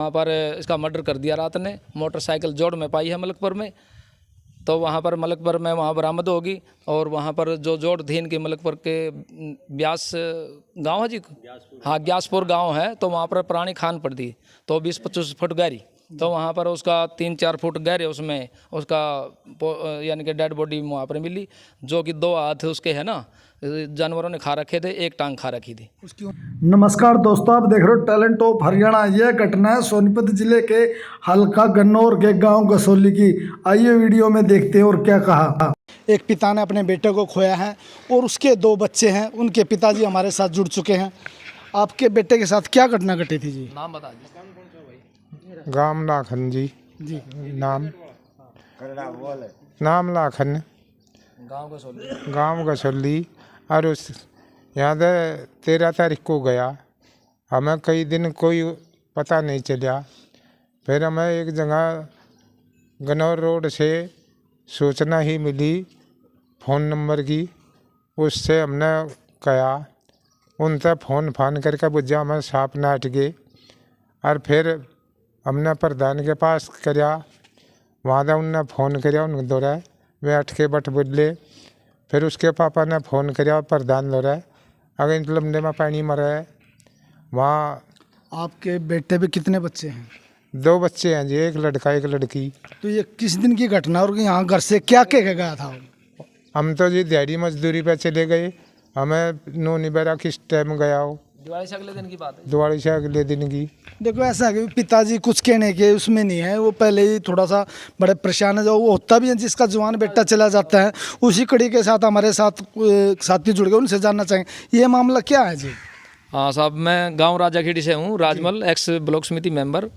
वहाँ पर इसका मर्डर कर दिया रात ने। मोटरसाइकिल जोड़ में पाई है मलकपुर में, तो वहाँ पर मलकपुर में वहाँ बरामद होगी। और वहाँ पर जो जोड़ थी इनकी मलकपुर के ब्यास गांव है जी, हाँ ग्यासपुर गांव है, तो वहाँ पर पुरानी खान पड़ दी, तो 20-25 फुट गहरी, तो वहाँ पर उसका 3-4 फुट गहरे उसमें उसका यानी कि डेड बॉडी वहाँ पर मिली, जो कि 2 हाथ उसके है ना जानवरों ने खा रखे थे, 1 टांग खा रखी थी उसकी। नमस्कार दोस्तों, आप देख रहे हो टैलेंट ऑफ हरियाणा। यह घटना है सोनीपत जिले के हल्का गन्नौर के गांव गसोली की। आइए वीडियो में देखते हैं और क्या कहा। एक पिता ने अपने बेटे को खोया है और उसके 2 बच्चे हैं, उनके पिताजी हमारे साथ जुड़ चुके हैं। आपके बेटे के साथ क्या घटना घटी थी जी? नाम बता दीजिए। गाम लाखन जी नाम लाखन, गांव गसोली। और उस याद है 13 तारीख को गया, हमें कई दिन कोई पता नहीं चला। फिर हमें एक जगह गनौर रोड से सूचना ही मिली फ़ोन नंबर की, उससे हमने कहा, उनसे फ़ोन फान करके बुझा हमें सांप न हट गए। और फिर हमने प्रधान के पास कराया, वहाँ से उनने फ़ोन कराया, उन दौरा वे अट के बट बोले। फिर उसके पापा ने फ़ोन कराया प्रधान दौरा, अगर इन लंबे में पानी मरा है वहाँ। आपके बेटे पे कितने बच्चे हैं? 2 बच्चे हैं जी, एक लड़का एक लड़की। तो ये किस दिन की घटना और यहाँ घर से क्या कह के गया था? हम तो जी दिहाड़ी मजदूरी पे चले गए, हमें नोनी बेरा किस टाइम गया हो, दिवाली से अगले दिन की बात है। दिवाली से अगले दिन की। देखो ऐसा है कि पिताजी कुछ कहने के उसमें नहीं है, वो पहले ही थोड़ा सा बड़े परेशान है। जो वो होता भी है जिसका जवान बेटा चला जाता है, उसी कड़ी के साथ हमारे साथी जुड़ गए, उनसे जानना चाहेंगे ये मामला क्या है जी? हाँ साहब, मैं गांव राजाखेड़ी से हूँ, राजमल, एक्स ब्लॉक समिति मेंबर।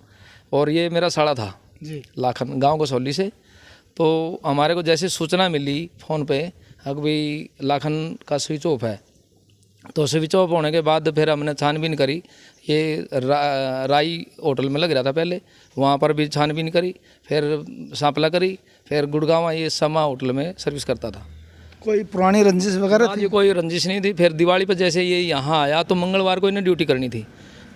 और ये मेरा साड़ा था जी, लाखन गांव गसौली से। तो हमारे को जैसे सूचना मिली फ़ोन पे कि भाई लाखन का स्विच ऑफ है, तो स्विच ऑफ होने के बाद फिर हमने छानबीन करी। ये राई होटल में लग रहा था पहले, वहाँ पर भी छानबीन करी, फिर सांपला करी, फिर गुड़गांव ये समा होटल में सर्विस करता था। कोई पुरानी रंजिश वगैरह ये कोई रंजिश नहीं थी। फिर दिवाली पर जैसे ये यहाँ आया तो मंगलवार को इन्हें ड्यूटी करनी थी,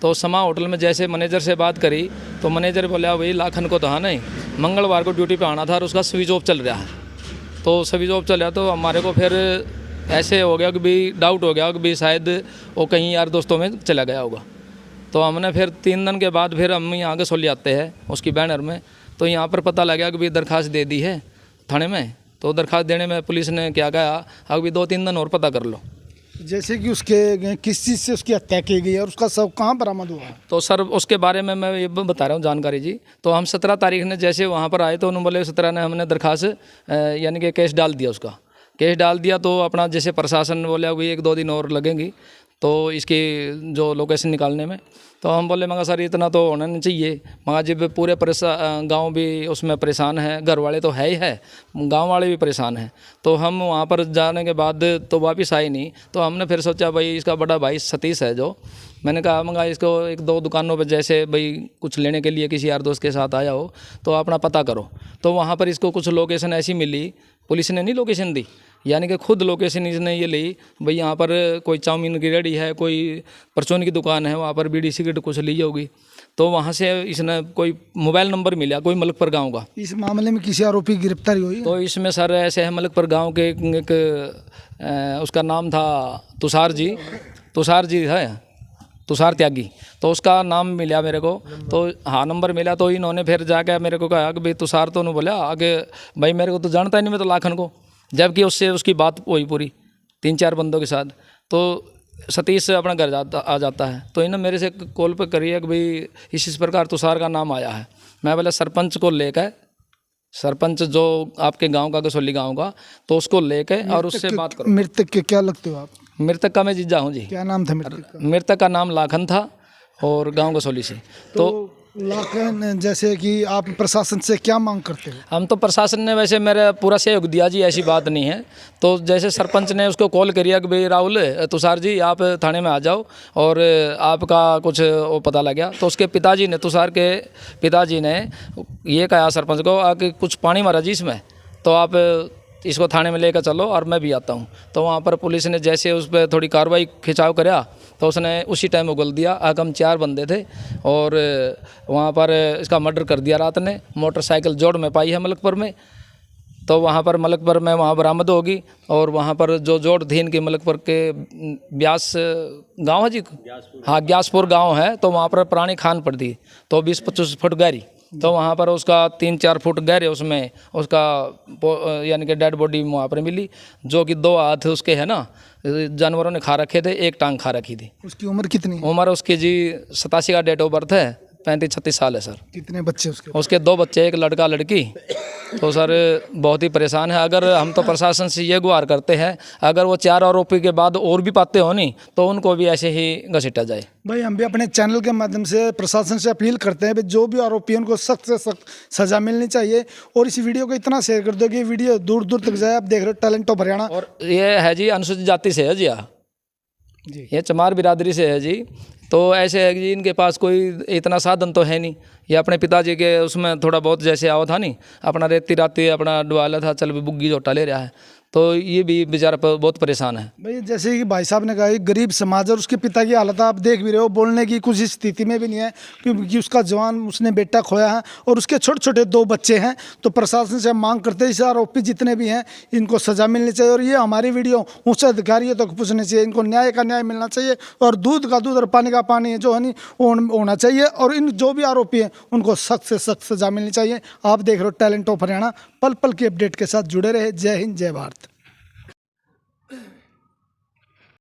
तो समा होटल में जैसे मैनेजर से बात करी तो मैनेजर बोला भाई लाखन को तो हाँ नहीं, मंगलवार को ड्यूटी पे आना था और उसका स्विच ऑफ चल रहा है। तो स्विच ऑफ चल रहा, तो हमारे को फिर ऐसे हो गया कि भी डाउट हो गया कि भी शायद वो कहीं यार दोस्तों में चला गया होगा। तो हमने फिर 3 दिन के बाद फिर हम यहाँ गसोली आते हैं उसकी बैनर में, तो यहाँ पर पता लगा कि भी दरख्वास्त दे दी है थाने में। तो दरख्वास्त देने में पुलिस ने क्या कहा, अभी 2-3 दिन और पता कर लो। जैसे कि उसके किस चीज़ से उसकी हत्या की गई है और उसका शव कहाँ बरामद हुआ? तो सर उसके बारे में मैं ये बता रहा हूँ जानकारी जी। तो हम 17 तारीख ने जैसे वहाँ पर आए तो उन्होंने बोले 17 ने हमने दरख्वास्त यानी कि केस डाल दिया, उसका केस डाल दिया। तो अपना जैसे प्रशासन बोला भाई 1-2 दिन और लगेंगी तो इसकी जो लोकेशन निकालने में। तो हम बोले मगर सर इतना तो होना नहीं चाहिए, मगर जब पूरे गांव भी उसमें परेशान है, घर वाले तो है ही है, गांव वाले भी परेशान हैं। तो हम वहाँ पर जाने के बाद तो वापस आए नहीं। तो हमने फिर सोचा भाई इसका बड़ा भाई सतीश है, जो मैंने कहा मगर इसको 1-2 दुकानों पर जैसे भाई कुछ लेने के लिए किसी यार दोस्त के साथ आया हो तो अपना पता करो। तो वहाँ पर इसको कुछ लोकेशन ऐसी मिली, पुलिस ने नहीं लोकेशन दी, यानी कि खुद लोकेशन इसने ये ली भाई यहाँ पर कोई चाउमीन की रेडी है, कोई परचून की दुकान है, वहाँ पर बीड़ी सिगरेट कुछ ली होगी। तो वहाँ से इसने कोई मोबाइल नंबर मिला कोई मलकपुर गांव का। इस मामले में किसी आरोपी की गिरफ्तारी हुई? तो इसमें सर ऐसे है मलकपुर गांव के एक उसका नाम था तुषार जी है, तुषार त्यागी। तो उसका नाम मिला मेरे को, तो हाँ नंबर मिला। तो इन्होंने फिर जाकर मेरे को कहा कि भाई तुषार, तो उन्होंने बोला आगे भाई मेरे को तो जानता ही नहीं मैं तो लाखन को, जबकि उससे उसकी बात हुई पूरी 3-4 बंदों के साथ। तो सतीश से अपना घर आ जाता है। तो इन्होंने मेरे से कॉल पर करी है कि भाई इस प्रकार तुषार का नाम आया है। मैं बोला सरपंच को लेकर, सरपंच जो आपके गांव का गसोली गांव का, तो उसको लेकर और उससे बात करो। मृतक के क्या लगते हो आप? मृतक का मैं जीजा हूँ जी। क्या नाम था मृतक का? मृतक का नाम लाखन था और गांव गसोली से। तो लाखन, जैसे कि आप प्रशासन से क्या मांग करते हो? हम तो प्रशासन ने वैसे मेरा पूरा सहयोग दिया जी, ऐसी बात नहीं है। तो जैसे सरपंच ने उसको कॉल किया कि भाई राहुल तुषार जी आप थाने में आ जाओ और आपका कुछ वो पता लग गया। तो उसके पिताजी ने, तुषार के पिताजी ने ये कहा सरपंच को कि कुछ पानी मारा जी इसमें, तो आप इसको थाने में लेकर चलो और मैं भी आता हूँ। तो वहाँ पर पुलिस ने जैसे उस पर थोड़ी कार्रवाई खिंचाव करा तो उसने उसी टाइम उगल दिया। आगे हम 4 बंदे थे और वहाँ पर इसका मर्डर कर दिया रात ने। मोटरसाइकिल जोड़ में पाई है मलकपुर में, तो वहाँ पर मलकपुर में वहाँ बरामद होगी। और वहाँ पर जो जोड़ थी इनकी मलकपुर के ब्यास गांव है जी, हाँ ग्यासपुर गांव है, तो वहाँ पर पुरानी खान पड़ दी तो 20-25 फुट गहरी, तो वहाँ पर उसका 3-4 फुट गहरे उसमें उसका यानी कि डेड बॉडी वहाँ पर मिली, जो कि 2 हाथ उसके है ना जानवरों ने खा रखे थे, 1 टांग खा रखी थी। उसकी उम्र कितनी? उम्र उसकी जी 87 का डेट ऑफ बर्थ है, 35-36 साल है सर। कितने बच्चे उसके? उसके 2 बच्चे, एक लड़का लड़की। तो सर बहुत ही परेशान है। अगर हम तो प्रशासन से ये गुहार करते हैं, अगर वो 4 आरोपी के बाद और भी पाते हो नहीं तो उनको भी ऐसे ही घसीटा जाए। भाई हम भी अपने चैनल के माध्यम से प्रशासन से अपील करते हैं, जो भी आरोपी हैं उनको सख्त से सख्त सजा मिलनी चाहिए। और इस वीडियो को इतना शेयर कर दो कि वीडियो दूर दूर तक जाए। आप देख रहे हो टैलेंट ऑफ हरियाणा। और ये है जी अनुसूचित जाति से है जी, ये चमार बिरादरी से है जी। तो ऐसे है कि इनके पास कोई इतना साधन तो है नहीं। ये अपने पिताजी के उसमें थोड़ा बहुत जैसे आओ था नहीं, अपना रेती राती अपना डुबाला था, चल भी बुग्गी जोटा ले रहा है। तो ये भी बेचारा बहुत परेशान है। भाई जैसे कि भाई साहब ने कहा कि गरीब समाज और उसके पिता की हालत आप देख भी रहे हो, बोलने की कुछ स्थिति में भी नहीं है क्योंकि उसका जवान उसने बेटा खोया है और उसके छोटे छोटे 2 बच्चे हैं। तो प्रशासन से हम मांग करते हैं इस आरोपी जितने भी हैं इनको सजा मिलनी चाहिए। और ये हमारी वीडियो उच्च अधिकारियों तक पूछनी चाहिए, इनको न्याय का न्याय मिलना चाहिए और दूध का दूध और पानी का पानी जो है नहीं वो होना चाहिए। और इन जो भी आरोपी हैं उनको सख्त से सख्त सजा मिलनी चाहिए। आप देख रहे हो टैलेंट ऑफ हरियाणा, पल पल की अपडेट के साथ जुड़े रहे। जय हिंद, जय भारत।